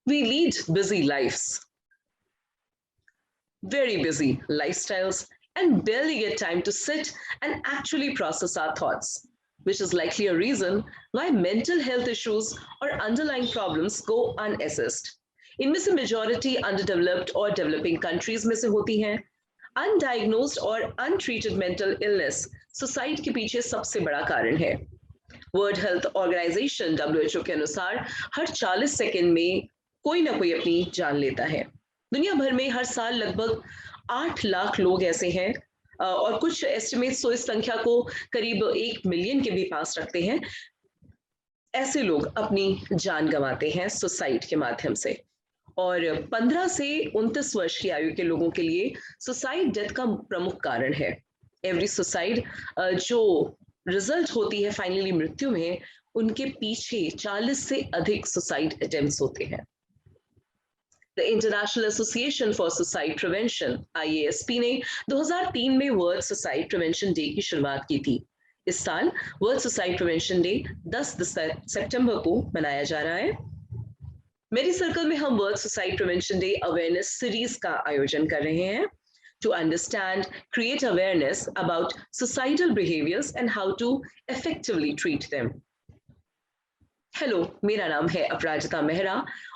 We lead busy lives, very busy lifestyles, and barely get time to sit and actually process our thoughts, which is likely a reason why mental health issues or underlying problems go unassessed. इनमें से majority अंडरडेवलप्ड और developing countries में से होती हैं। अनडायग्नोज्ड और untreated mental illness suicide के पीछे सबसे बड़ा कारण है। वर्ल्ड हेल्थ ऑर्गेनाइजेशन डब्ल्यूएचओ के अनुसार हर 40 सेकंड में कोई ना कोई अपनी जान लेता है। दुनिया भर में हर साल लगभग 8 लाख लोग ऐसे हैं और कुछ एस्टिमेट्स तो इस संख्या को करीब 1 मिलियन के भी पास रखते हैं। ऐसे लोग अपनी जान गंवाते हैं सुसाइड के माध्यम से। और 15 से 29 वर्ष की आयु के लोगों के लिए सुसाइड डेथ का प्रमुख कारण है। एवरी सुसाइड जो रिजल्ट होती है फाइनली मृत्यु में, उनके पीछे 40 से अधिक सुसाइड अटेम्प्ट्स होते हैं। The international association for suicide prevention IASP ने 2003 में वर्ल्ड सुसाइड प्रिवेंशन डे की शुरुआत की थी। इस साल वर्ल्ड सुसाइड प्रिवेंशन डे 10 सितंबर को मनाया जा रहा है। मेरी सर्कल में हम world suicide prevention day awareness series का आयोजन कर रहे हैं to understand, create awareness about suicidal behaviors and how to effectively treat them. Hello, मेरा नाम है अपराजिता मेहरा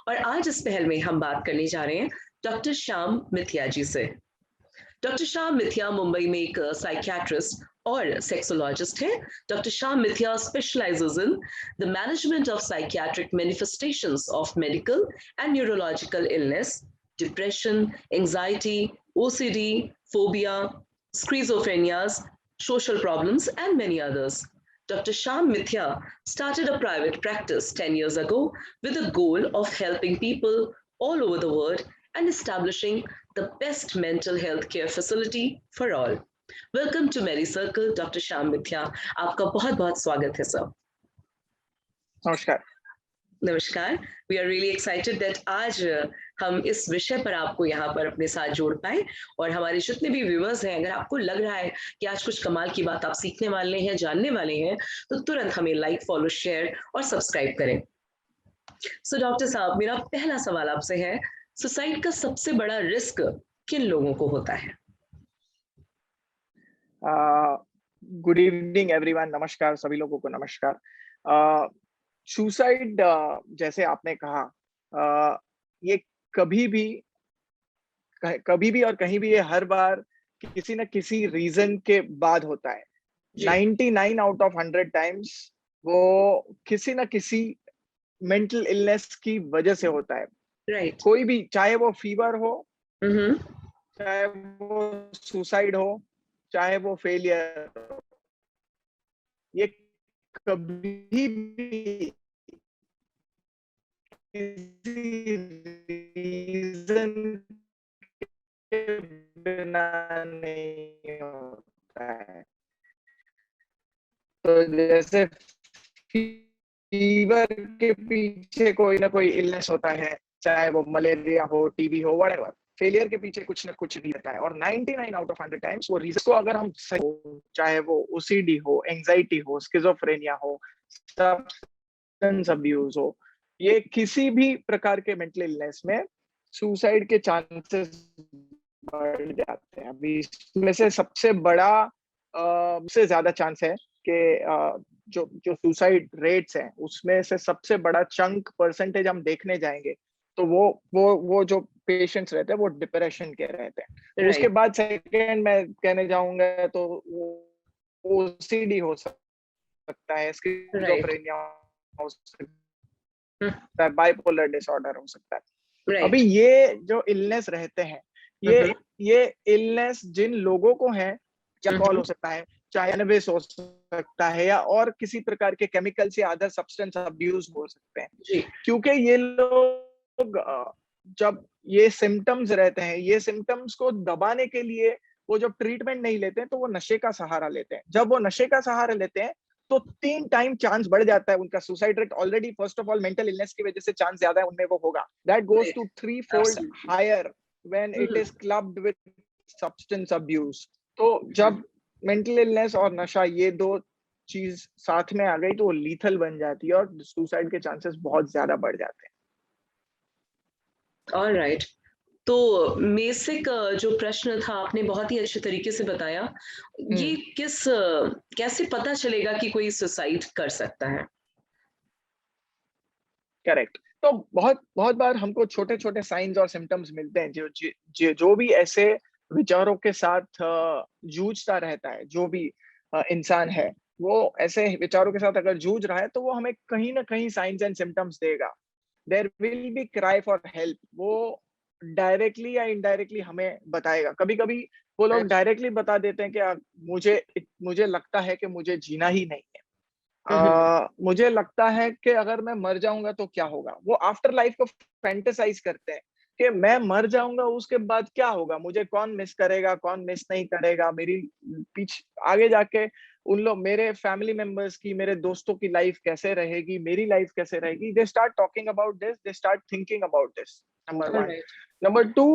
और आज इस पहल में हम बात करने जा रहे हैं डॉक्टर श्याम मिथिया जी से। डॉक्टर श्याम मिथिया मुंबई में एक साइकियाट्रिस्ट और सेक्सोलॉजिस्ट है। डॉक्टर श्याम मिथिया specialises in the management of psychiatric manifestations of medical and neurological illness, depression, anxiety, OCD, phobia, schizophrenias, social problems, and many others. Dr. Sham Mithya started a private practice 10 years ago with the goal of helping people all over the world and establishing the best mental health care facility for all. Welcome to Mary Circle, Dr. Sham Mithya. आपका बहुत-बहुत स्वागत है sir. नमस्कार। नमस्कार। We are really excited that आज हम इस विषय पर आपको यहाँ पर अपने साथ जोड़ पाए और हमारे जितने भी व्यूअर्स हैं, अगर आपको लग रहा है कि आज कुछ कमाल की बात आप सीखने वाले हैं, जानने वाले हैं, तो तुरंत हमें लाइक, फॉलो, शेयर और सब्सक्राइब करें। सो डॉक्टर साहब, मेरा पहला सवाल आपसे है, सुसाइड का सबसे बड़ा रिस्क किन लोगों को होता है? Good evening everyone. नमस्कार सभी लोगों को। नमस्कार। सुसाइड जैसे आपने कहा, ये कभी भी और कहीं भी, ये हर बार किसी न किसी रीजन के बाद होता है। 99 आउट ऑफ 100 टाइम्स वो किसी न किसी मेंटल इलनेस की वजह से होता है। राइट। कोई भी, चाहे वो फीवर हो, चाहे वो सुसाइड हो, चाहे वो फेलियर हो, ये कभी भी किसी रीजन के बिना नहीं होता है। तो जैसे फीवर के पीछे कोई ना कोई इलनेस होता है, चाहे वो मलेरिया हो, टीबी हो, व्हाटएवर। फेलियर के पीछे कुछ ना कुछ भी रहता है और 99 आउट ऑफ 100 टाइम्स वो रीजन को अगर हम चाहे वो OCD हो, एंजाइटी हो, स्किज़ोफ्रेनिया हो, सब्सटेंस अब्यूज हो, ये किसी भी प्रकार के मेंटल इलनेस में सुसाइड के चांसेस बढ़ जाते हैं। अभी इसमें से सबसे बड़ा से ज्यादा चांस है कि जो सुसाइड रेट्स हैं उसमें से सबसे बड़ा चंक परसेंटेज हम देखने जाएंगे तो वो जो पेशेंट्स रहते हैं वो डिप्रेशन के रहते हैं। उसके बाद सेकंड मैं कहने जाऊंगा तो वो OCD हो सकता है, स्किज़ोफ्रेनिया हो सकता है, बाइपोलर डिसऑर्डर हो सकता है। अभी ये जो इलनेस रहते हैं, ये इलनेस जिन लोगों को है, क्या कॉल हो सकता है, चाहे कैनबिस हो सकता है या और किसी प्रकार के केमिकल से अदर सब्सटेंस अब्यूज हो सकते हैं। क्योंकि ये लोग जब ये सिम्टम्स रहते हैं, ये सिम्टम्स को दबाने के लिए वो जब ट्रीटमेंट नहीं लेते हैं तो वो नशे का सहारा लेते हैं। जब वो नशे का सहारा लेते हैं तो 3 टाइम चांस बढ़ जाता है उनका suicide rate. Already first of all mental illness की वजह से चांस ज्यादा है उनमें, वो होगा। That goes to 3-fold higher when it is clubbed with substance abuse. तो जब मेंटल इलनेस और नशा, ये दो चीज साथ में आ गई तो वो लीथल बन जाती है और सुसाइड के चांसेस बहुत ज्यादा बढ़ जाते हैं। ऑलराइट। तो बेसिक जो प्रश्न था आपने बहुत ही अच्छे तरीके से बताया। ये हम्म। कैसे पता चलेगा कि कोई सुसाइड कर सकता है? करेक्ट। तो बहुत बहुत बार हमको छोटे छोटे साइंस और सिम्टम्स मिलते हैं जो भी ऐसे विचारों के साथ जूझता रहता है, जो भी इंसान है, वो ऐसे विचारों के साथ अगर जूझ रहा है तो वो हमें कहीं ना कहीं साइंस एंड सिम्टम्स देगा। There will be cry for help, वो डायरेक्टली या इनडायरेक्टली हमें बताएगा। कभी कभी वो लोग डायरेक्टली बता देते हैं कि मुझे मुझे लगता है कि मुझे जीना ही नहीं है। हुँ, हुँ। मुझे लगता है कि अगर मैं मर जाऊंगा तो क्या होगा। वो आफ्टर लाइफ को फैंटेसाइज करते हैं कि मैं मर जाऊंगा, उसके बाद क्या होगा, मुझे कौन मिस करेगा, कौन मिस नहीं करेगा, मेरी पीछे आगे जाके उन लोग, मेरे फैमिली मेंबर्स की, मेरे दोस्तों की लाइफ कैसे रहेगी, मेरी लाइफ कैसे रहेगी। They start talking about this, they start thinking about this. Number one. Alright. Number two,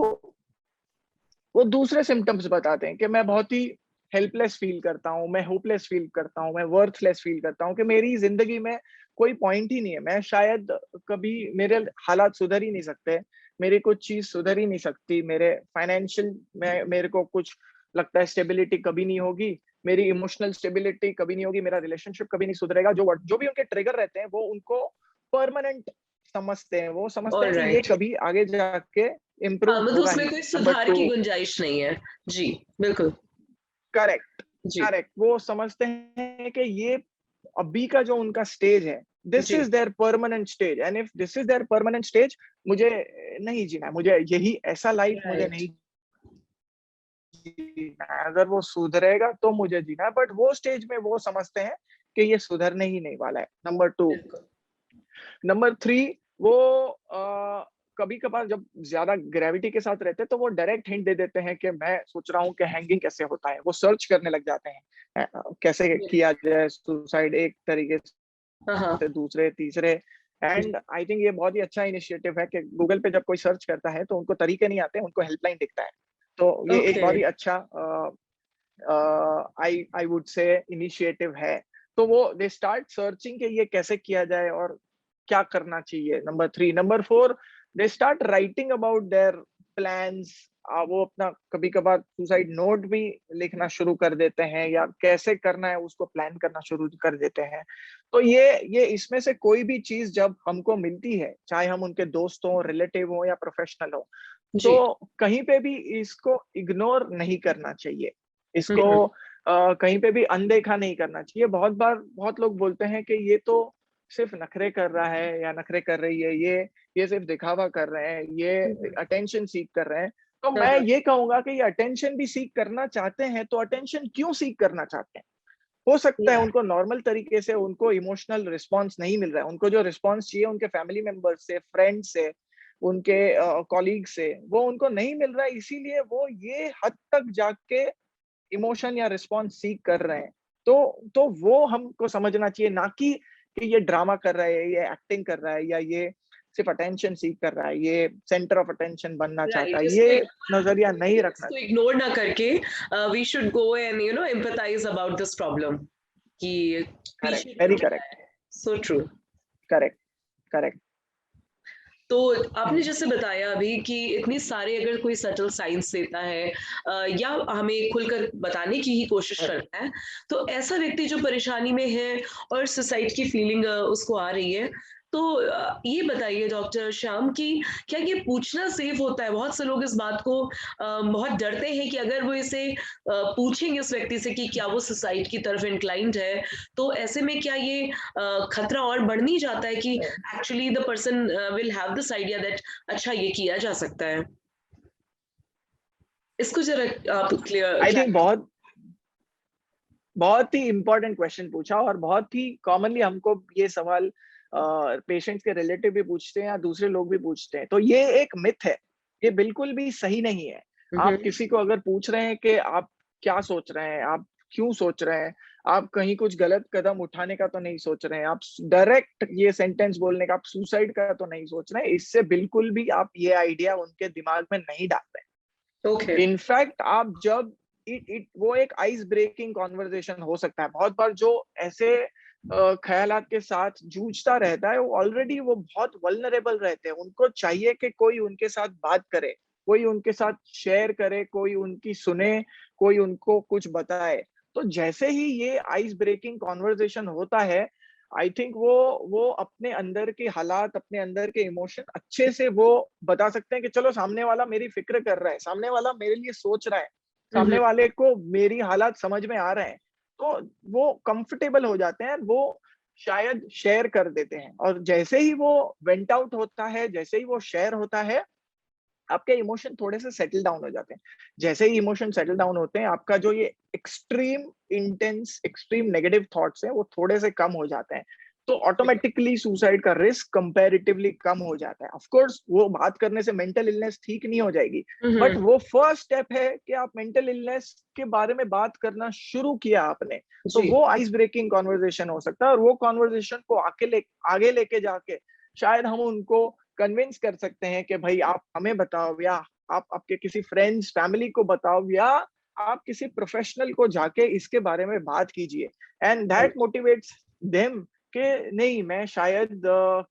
वो दूसरे सिम्टम्स बताते हैं कि मैं बहुत ही हेल्पलेस फील करता हूँ, मैं होपलेस फील करता हूँ, मैं वर्थलेस फील करता हूँ, कि मेरी जिंदगी में कोई पॉइंट ही नहीं है, मैं शायद कभी, मेरे हालात सुधर ही नहीं सकते, मेरी कुछ चीज सुधर ही नहीं सकती, मेरे फाइनेंशियल में मेरे को कुछ लगता है स्टेबिलिटी कभी नहीं होगी, मेरी इमोशनल स्टेबिलिटी कभी नहीं होगी, मेरा रिलेशनशिप कभी नहीं सुधरेगा। जो भी उनके ट्रिगर रहते हैं वो उनको परमानेंट समझते हैं, वो समझते हैं कि ये ऑलराइट। कभी आगे जाके हाँ, इम्प्रूव मतलब होगा उसमें ही कोई नहीं। नंबर सुधार टू, की गुंजाइश नहीं है। जी, बिल्कुल। करेक्ट, जी, करेक्ट, वो समझते हैं कि ये अभी का जो उनका स्टेज है, दिस जी। Is there permanent stage, and if this is there permanent stage, मुझे नहीं जीना है, मुझे यही ऐसा लाइफ मुझे राइट। नहीं जीना है। अगर वो सुधरेगा तो मुझे जीना है, बट वो स्टेज में वो समझते हैं कि ये सुधरने ही नहीं वाला है। Number two. बिल्कुल। नंबर थ्री, वो कभी कभार जब ज्यादा ग्रेविटी के साथ रहते हैं तो वो डायरेक्ट हिंट दे देते हैं कि मैं सोच रहा हूँ कि हैंगिंग कैसे होता है। वो सर्च करने लग जाते हैं कैसे किया जाए सुसाइड, एक तरीके हाँ, से, हाँ। दूसरे, तीसरे। जी। एंड आई थिंक ये बहुत ही अच्छा इनिशिएटिव है कि गूगल पे जब कोई सर्च करता है तो उनको तरीके नहीं आते, उनको हेल्पलाइन दिखता है। तो ये एक ओके। बहुत ही अच्छा आई वुड से इनिशिएटिव है। तो वो दे स्टार्ट सर्चिंग कि ये कैसे किया जाए और क्या करना चाहिए। Number three. Number four, they start writing about their plans. वो अपना कभी कभार सुसाइड नोट भी लिखना शुरू कर देते हैं, या कैसे करना है उसको प्लान करना शुरू कर देते हैं। तो ये इसमें से कोई भी चीज जब हमको मिलती है, चाहे हम उनके दोस्त हो, रिलेटिव हो या प्रोफेशनल हो, जी। तो कहीं पे भी इसको इग्नोर नहीं करना चाहिए, हुँ, इसको हुँ। कहीं पे भी अनदेखा नहीं करना चाहिए। बहुत बार बहुत लोग बोलते हैं कि ये तो सिर्फ नखरे कर रहा है या नखरे कर रही है, ये सिर्फ दिखावा कर रहे हैं, ये हुँ, हुँ। अटेंशन सीख कर रहे हैं। तो हाँ, मैं हाँ। ये कहूंगा कि ये अटेंशन भी सीख करना चाहते हैं तो अटेंशन क्यों सीख करना चाहते हैं। हो सकता है या उनको नॉर्मल तरीके से उनको इमोशनल रिस्पॉन्स नहीं मिल रहा है, उनको जो रिस्पॉन्स चाहिए उनके फैमिली मेंबर से, फ्रेंड से, उनके कॉलीग से, वो उनको नहीं मिल रहा है, इसीलिए वो ये हद तक जाके इमोशन या रिस्पॉन्स सीख कर रहे हैं। तो वो हमको समझना चाहिए, ना कि ये ड्रामा कर रहा है, ये एक्टिंग कर रहा है, या ये सिर्फ अटेंशन सीख कर रहा है, ये सेंटर ऑफ अटेंशन बनना चाहता राइट। है, इसको ये इग्नोर नजरिया नहीं रखना इसको चाहिए। इग्नोर ना करके we should go and empathise about this problem कि करेक्ट, पीछे वेरी क्यों गया करेक्ट, है। So true. Correct, correct. तो आपने जैसे बताया अभी कि इतनी सारे अगर कोई सटल साइंस देता है या हमें खुलकर बताने की ही कोशिश करता है, तो ऐसा व्यक्ति जो परेशानी में है और सुसाइड की फीलिंग उसको आ रही है, तो ये बताइए डॉक्टर श्याम कि क्या ये पूछना सेफ होता है? बहुत से लोग इस बात को बहुत डरते हैं कि अगर वो इसे पूछेंगे उस व्यक्ति से कि क्या वो सुसाइड की तरफ इंक्लाइंड है, तो ऐसे में क्या ये खतरा और बढ़ नहीं जाता है कि actually the person will have this idea that अच्छा ये किया जा सकता है। इसको जरा आप क्लियर आई थिंक क्लैरिटी। बहुत बहुत ही इंपॉर्टेंट क्वेश्चन पूछा, और बहुत ही कॉमनली हमको ये सवाल पेशेंट्स के रिलेटिव भी पूछते हैं या दूसरे लोग भी पूछते हैं। तो ये एक मिथ है, ये बिल्कुल भी सही नहीं है। आप किसी को अगर पूछ रहे हैं कि आप क्या सोच रहे हैं, आप क्यों सोच रहे हैं, आप कहीं कुछ गलत कदम उठाने का तो नहीं सोच रहे हैं, आप डायरेक्ट ये सेंटेंस बोलने का, आप सुसाइड का तो नहीं सोच रहे हैं, इससे बिल्कुल भी आप ये आइडिया उनके दिमाग में नहीं डाल रहे हैं। ओके। इनफैक्ट आप जब इट इट वो एक आइस ब्रेकिंग कॉन्वर्जेशन हो सकता है। बहुत बार जो ऐसे ख्यालात के साथ जूझता रहता है, वो ऑलरेडी वो बहुत वल्नरेबल रहते हैं। उनको चाहिए कि कोई उनके साथ बात करे, कोई उनके साथ शेयर करे, कोई उनकी सुने, कोई उनको कुछ बताए। तो जैसे ही ये आइस ब्रेकिंग कन्वर्सेशन होता है, आई थिंक वो अपने अंदर के हालात, अपने अंदर के इमोशन अच्छे से वो बता सकते हैं कि चलो सामने वाला मेरी फ़िक्र कर रहा है, सामने वाला मेरे लिए सोच रहा है, हम्म। सामने वाले को मेरी हालात समझ में आ रहे हैं। तो वो कंफर्टेबल हो जाते हैं, वो शायद शेयर कर देते हैं, और जैसे ही वो वेंट आउट होता है, जैसे ही वो शेयर होता है, आपके इमोशन थोड़े से सेटल डाउन हो जाते हैं। जैसे ही इमोशन सेटल डाउन होते हैं, आपका जो ये extreme intense, extreme negative thoughts हैं, वो थोड़े से कम हो जाते हैं। तो ऑटोमेटिकली सुसाइड का रिस्क कंपैरेटिवली कम हो जाता है। ऑफ कोर्स वो बात करने से मेंटल इलनेस ठीक नहीं हो जाएगी, बट हम्म। वो फर्स्ट स्टेप है कि आप मेंटल इलनेस के बारे में बात करना शुरू किया आपने, तो जी। वो आइस ब्रेकिंग कॉन्वर्जेशन हो सकता है, और वो कॉन्वर्जेशन को आगे लेके जाके शायद हम उनको कन्विंस कर सकते हैं कि भाई आप हमें बताओ, या आप आपके किसी फ्रेंड्स, फैमिली को बताओ, या आप किसी प्रोफेशनल को जाके इसके बारे में बात कीजिए, and that right. Motivates them कि नहीं, मैं शायद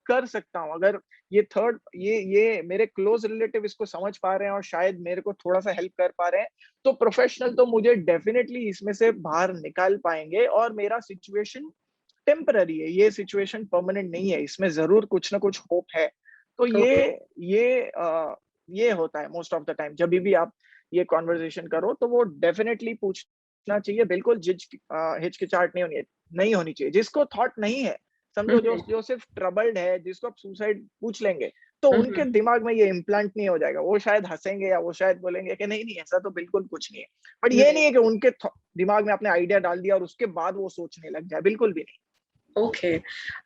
कर सकता हूँ। अगर ये मेरे क्लोज रिलेटिव इसको समझ पा रहे हैं और शायद मेरे को थोड़ा सा हेल्प कर पा रहे हैं, तो प्रोफेशनल तो मुझे डेफिनेटली इसमें से बाहर निकाल पाएंगे, और मेरा सिचुएशन टेम्पररी है, ये सिचुएशन परमानेंट नहीं है, इसमें जरूर कुछ ना कुछ होप है। तो ओके। ये होता है मोस्ट ऑफ द टाइम। जब भी आप ये कॉन्वर्सेशन करो, तो वो डेफिनेटली पूछना चाहिए, बिल्कुल हिचकिचाहट नहीं होनी चाहिए। जिसको थॉट नहीं है, समझो, जो हम्म। जो सिर्फ ट्रबल्ड है, जिसको आप सुसाइड पूछ लेंगे, तो हम्म। उनके दिमाग में ये इम्प्लांट नहीं हो जाएगा। वो शायद हंसेंगे, या वो शायद बोलेंगे कि नहीं नहीं, ऐसा तो बिल्कुल कुछ नहीं है। बट ये नहीं। नहीं है कि उनके दिमाग में आपने आइडिया डाल दिया और उसके बाद वो सोचने लग जाए, बिल्कुल भी नहीं। ओके।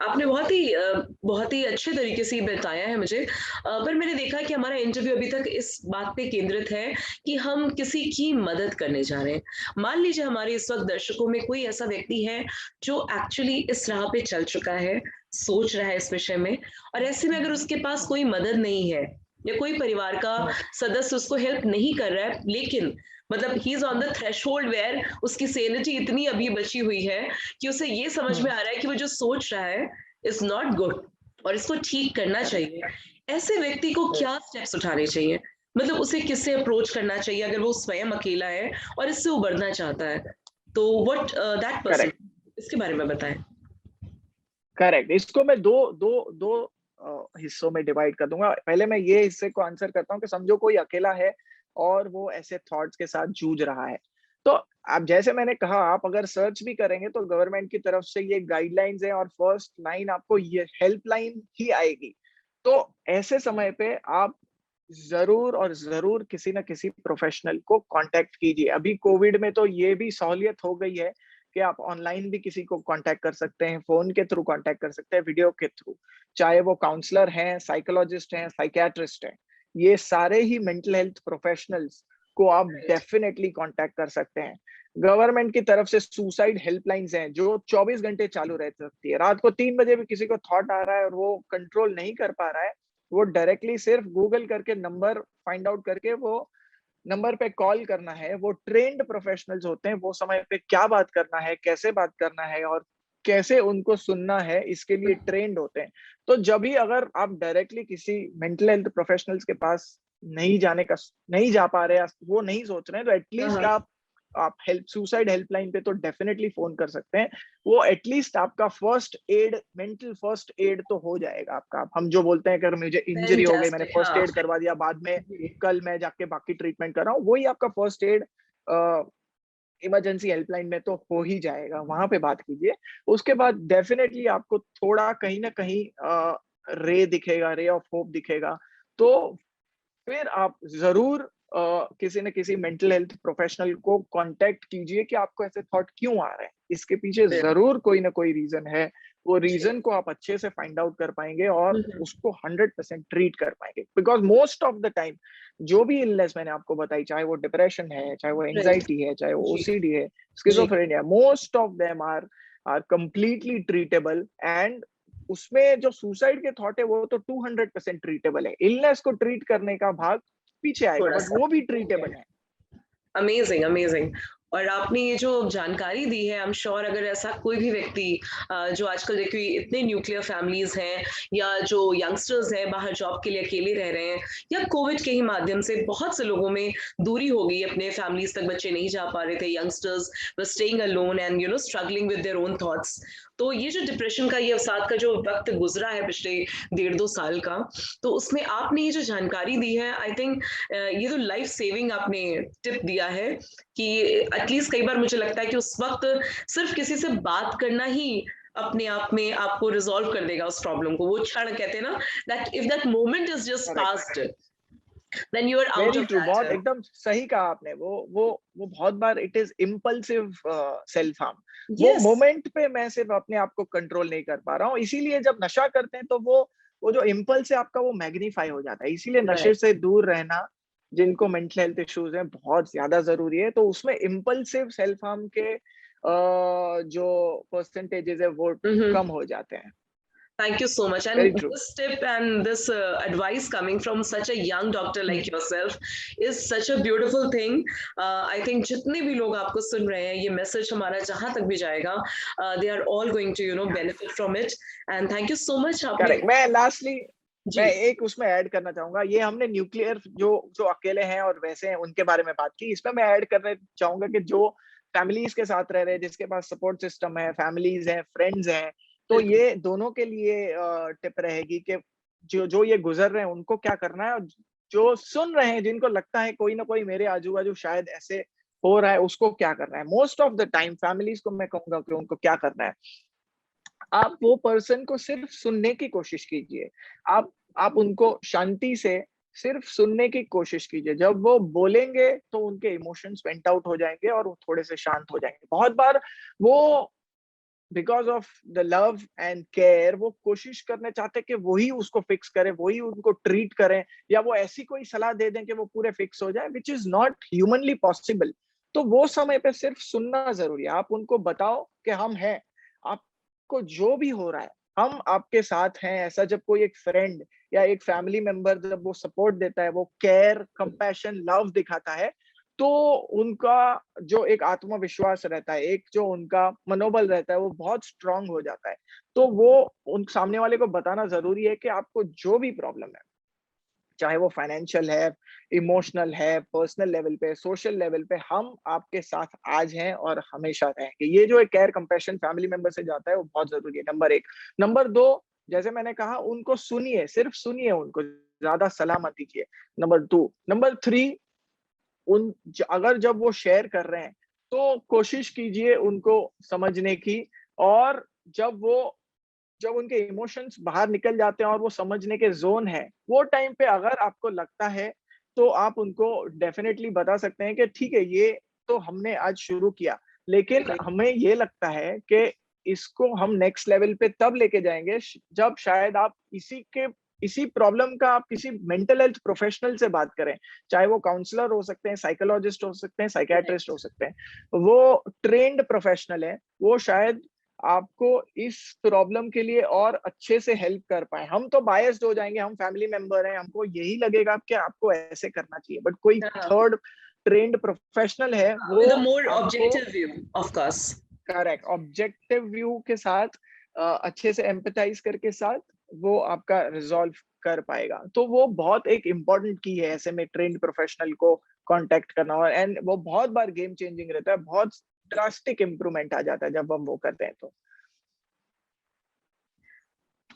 आपने बहुत ही अच्छे तरीके से ये बताया है मुझे। पर मैंने देखा है कि हमारा इंटरव्यू अभी तक इस बात पे केंद्रित है कि हम किसी की मदद करने जा रहे हैं। मान लीजिए हमारे इस वक्त दर्शकों में कोई ऐसा व्यक्ति है जो एक्चुअली इस राह पे चल चुका है, सोच रहा है इस विषय में, और ऐसे में अगर उसके पास कोई मदद नहीं है या कोई परिवार का सदस्य उसको हेल्प नहीं कर रहा है, लेकिन मतलब ही is on the threshold where उसकी सेनिटी इतनी अभी बची हुई है कि उसे ये समझ में आ रहा है कि वो जो सोच रहा है इज नॉट गुड और इसको ठीक करना चाहिए। ऐसे व्यक्ति को क्या स्टेप्स उठाने चाहिए? मतलब उसे किससे अप्रोच करना चाहिए अगर वो स्वयं अकेला है और इससे उभरना चाहता है? तो व्हाट दैट पर्सन, करेक्ट, इसके बारे में बताएं। करेक्ट। इसको मैं दो दो दो हिस्सों में डिवाइड कर दूंगा। पहले मैं ये हिस्से को आंसर करता हूँ कि समझो कोई अकेला है और वो ऐसे थॉट्स के साथ जूझ रहा है। तो आप, जैसे मैंने कहा, आप अगर सर्च भी करेंगे तो गवर्नमेंट की तरफ से ये गाइडलाइंस है, और फर्स्ट लाइन आपको ये हेल्पलाइन ही आएगी। तो ऐसे समय पे आप जरूर और जरूर किसी ना किसी प्रोफेशनल को कांटेक्ट कीजिए। अभी कोविड में तो ये भी सहूलियत हो गई है कि आप ऑनलाइन भी किसी को कांटेक्ट कर सकते हैं, फोन के थ्रू कांटेक्ट कर सकते हैं, वीडियो के थ्रू। चाहे वो काउंसलर हैं, साइकोलॉजिस्ट हैं, साइकियाट्रिस्ट हैं, ये सारे ही मेंटल हेल्थ प्रोफेशनल्स को आप डेफिनेटली कांटेक्ट कर सकते हैं। गवर्नमेंट की तरफ से सुसाइड हेल्पलाइंस हैं जो 24 घंटे चालू रह सकती है। रात को 3 बजे भी किसी को थॉट आ रहा है और वो कंट्रोल नहीं कर पा रहा है, वो डायरेक्टली सिर्फ गूगल करके नंबर फाइंड आउट करके वो नंबर पे कॉल करना है। वो ट्रेन्ड प्रोफेशनल्स होते हैं, वो समय पे क्या बात करना है, कैसे बात करना है, और कैसे उनको सुनना है, इसके लिए ट्रेंड होते हैं। तो जब भी अगर आप डायरेक्टली किसी मेंटल हेल्थ प्रोफेशनल्स के पास नहीं जा पा रहे, या वो नहीं सोच रहे हैं, तो हाँ, एटलीस्ट हाँ। आप हेल्प सुसाइड हेल्पलाइन पे तो डेफिनेटली फोन कर सकते हैं। वो एटलीस्ट आपका first aid, mental first aid तो हो जाएगा आपका। हम जो बोलते हैं, अगर मुझे इंजरी हो गई, मैंने फैंटास्टिक। फर्स्ट हाँ। एड करवा दिया, बाद में जी। कल मैं जाके बाकी ट्रीटमेंट कर रहा हूँ, वही आपका फर्स्ट एड इमरजेंसी हेल्पलाइन में तो हो ही जाएगा। वहां पे बात कीजिए। उसके बाद डेफिनेटली आपको थोड़ा कहीं ना कहीं रे दिखेगा, रे ऑफ होप दिखेगा। तो फिर आप जरूर किसी न किसी मेंटल हेल्थ प्रोफेशनल को कांटेक्ट कीजिए कि आपको ऐसे थॉट क्यों आ रहे हैं। इसके पीछे जरूर कोई ना कोई रीजन है। वो जी। रीजन को आप अच्छे से फाइंड आउट कर पाएंगे और हम्म। उसको 100% ट्रीट कर पाएंगे। Because most of the time जो भी इलनेस मैंने आपको बताई, चाहे वो डिप्रेशन है, चाहे वो राइट। एंजाइटी है, चाहे वो जी। ओसीडी है, जी। Schizophrenia, most of them are completely treatable. And उसमें जो सुसाइड के थॉट है वो तो 200% ट्रीटेबल है। इलनेस को ट्रीट करने का भाग पीछे आएगा, थोड़ा बट सा। वो भी ओके। ट्रीटेबल है। Amazing, amazing. और आपने ये जो जानकारी दी है, आई एम श्योर अगर ऐसा कोई भी व्यक्ति जो आजकल देखिए इतने न्यूक्लियर फैमिलीज हैं या जो यंगस्टर्स हैं बाहर जॉब के लिए अकेले रह रहे हैं या कोविड के ही माध्यम से बहुत से लोगों में दूरी हो गई, अपने फैमिलीज तक बच्चे नहीं जा पा रहे थे, youngsters were staying alone and struggling with their own thoughts. तो ये जो डिप्रेशन का ये अवसाद का जो वक्त गुजरा है पिछले 1.5-2 साल का, तो उसमें आपने ये जो जानकारी दी है, आई थिंक ये तो लाइफ सेविंग आपने टिप दिया है कि एटलीस्ट कई बार मुझे लगता है कि उस वक्त सिर्फ किसी से बात करना ही अपने आप में आपको रिजॉल्व कर देगा उस प्रॉब्लम को। वो क्षण कहते हैं ना, that if that moment is just correct, passed then you are out very of true, बहुत दैट। एकदम सही कहा आपने। वो बहुत बार it is impulsive self harm. वो यस। मोमेंट पे मैं सिर्फ अपने आप को कंट्रोल नहीं कर पा रहा हूँ, इसीलिए जब नशा करते हैं तो वो जो इम्पल्स है आपका वो मैग्नीफाई हो जाता है। इसीलिए नशे राइट। से दूर रहना जिनको मेंटल हेल्थ इश्यूज हैं बहुत ज्यादा जरूरी है। तो उसमें इम्पल्सिव सेल्फ हार्म के जो परसेंटेजेस है वो कम हो जाते हैं। Thank you so much. Very And true. this tip and this advice coming from such a young doctor like yourself is such a beautiful thing. I think जितने भी लोग आपको सुन रहे हैं, ये मैसेज हमारा जहां तक भी जाएगा, they are all going to benefit from it. And thank you so much. आपने करेक्ट। मैं लास्टली जी मैं एक उसमें ऐड करना चाहूंगा। ये हमने न्यूक्लियर जो जो अकेले हैं और वैसे हैं उनके बारे में बात की, इसमें मैं ऐड करना चाहूंगा कि जो फैमिलीज के साथ रह रहे हैं, जिसके पास सपोर्ट सिस्टम है, फैमिलीज हैं, फ्रेंड्स हैं, तो बिल्कुल ये दोनों के लिए टिप रहेगी कि जो जो ये गुजर रहे हैं उनको क्या करना है, और जो सुन रहे हैं जिनको लगता है कोई ना कोई मेरे आजू बाजू शायद ऐसे हो रहा है, उसको क्या करना है। Most of the time families को मैं कहूंगा कि उनको क्या करना है, आप वो पर्सन को सिर्फ सुनने की कोशिश कीजिए। आप उनको शांति से सिर्फ सुनने की कोशिश कीजिए। जब वो बोलेंगे तो उनके इमोशंस वेंट आउट हो जाएंगे और वो थोड़े से शांत हो जाएंगे। बहुत बार वो because of the love and care वो कोशिश करने चाहते कि वही उसको फिक्स करे, वही उनको ट्रीट करें, या वो ऐसी कोई सलाह दे दें कि वो पूरे फिक्स हो जाए, which is not humanly possible. तो वो समय पे सिर्फ सुनना जरूरी है। आप उनको बताओ कि हम हैं, आपको जो भी हो रहा है हम आपके साथ हैं। ऐसा जब कोई एक फ्रेंड या एक फैमिली मेंबर जब वो सपोर्ट देता है, वो केयर, कंपैशन, लव दिखाता है, तो उनका जो एक आत्मविश्वास रहता है, एक जो उनका मनोबल रहता है, वो बहुत स्ट्रांग हो जाता है। तो वो उन सामने वाले को बताना जरूरी है कि आपको जो भी प्रॉब्लम है, चाहे वो फाइनेंशियल है, इमोशनल है, पर्सनल लेवल पे, सोशल लेवल पे, हम आपके साथ आज हैं और हमेशा रहेंगे। ये जो एक केयर कंपैशन फैमिली मेंबर से जाता है वो बहुत जरूरी है, नंबर 1। नंबर 2, जैसे मैंने कहा, उनको सुनिए, सिर्फ सुनिए उनको, ज्यादा सलाह मत दीजिए, नंबर 2। नंबर 3, अगर जब वो शेयर कर रहे हैं तो कोशिश कीजिए उनको समझने की। और जब उनके इमोशंस बाहर निकल जाते हैं और वो समझने के जोन है, वो टाइम पे अगर आपको लगता है तो आप उनको डेफिनेटली बता सकते हैं कि ठीक है, ये तो हमने आज शुरू किया, लेकिन हमें ये लगता है कि इसको हम नेक्स्ट लेवल पे तब लेके जाएंगे जब शायद आप इसी प्रॉब्लम का आप किसी मेंटल हेल्थ प्रोफेशनल से बात करें। चाहे वो काउंसलर हो सकते हैं, साइकोलॉजिस्ट हो सकते हैं, साइकियाट्रिस्ट हो सकते हैं। वो ट्रेन्ड प्रोफेशनल है, वो शायद आपको इस प्रॉब्लम के लिए और अच्छे से हेल्प कर पाए। हम तो बायस्ड हो जाएंगे, हम फैमिली मेंबर हैं, हमको यही लगेगा कि आपको ऐसे करना चाहिए, बट कोई थर्ड ट्रेन्ड प्रोफेशनल है, वो with a more आपको objective view of course। Correct objective view के साथ, अच्छे से एम्पैथाइज करके साथ वो आपका रिजॉल्व कर पाएगा। तो वो बहुत एक इम्पोर्टेंट की है ऐसे में ट्रेन्ड प्रोफेशनल को कांटेक्ट करना, और एंड वो बहुत बार गेम चेंजिंग रहता है, बहुत ड्रास्टिक इम्प्रूवमेंट आ जाता है जब हम वो करते हैं तो।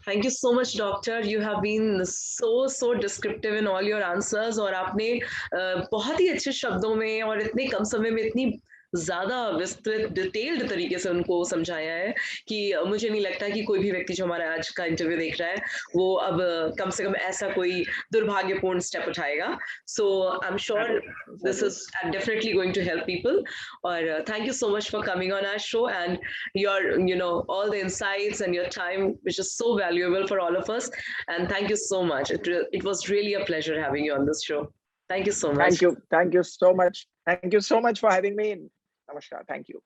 Thank you so much, doctor. You have been so descriptive in all your answers और आपने बहुत ही अच्छे शब्दों में और इतने कम समय में इतनी ज़्यादा विस्तृत डिटेल्ड तरीके से उनको समझाया है कि मुझे नहीं लगता कि कोई भी व्यक्ति जो हमारा आज का इंटरव्यू देख रहा है वो अब कम से कम ऐसा कोई दुर्भाग्यपूर्ण स्टेप उठाएगा। So I am sure this is definitely going to help people. और thank you so much for coming on our show and your all the insights and your time, which is so valuable for all of us. And thank you so much. It was really a pleasure having you on this show. Thank you so much. Thank you so much for having me. Namaskar, thank you.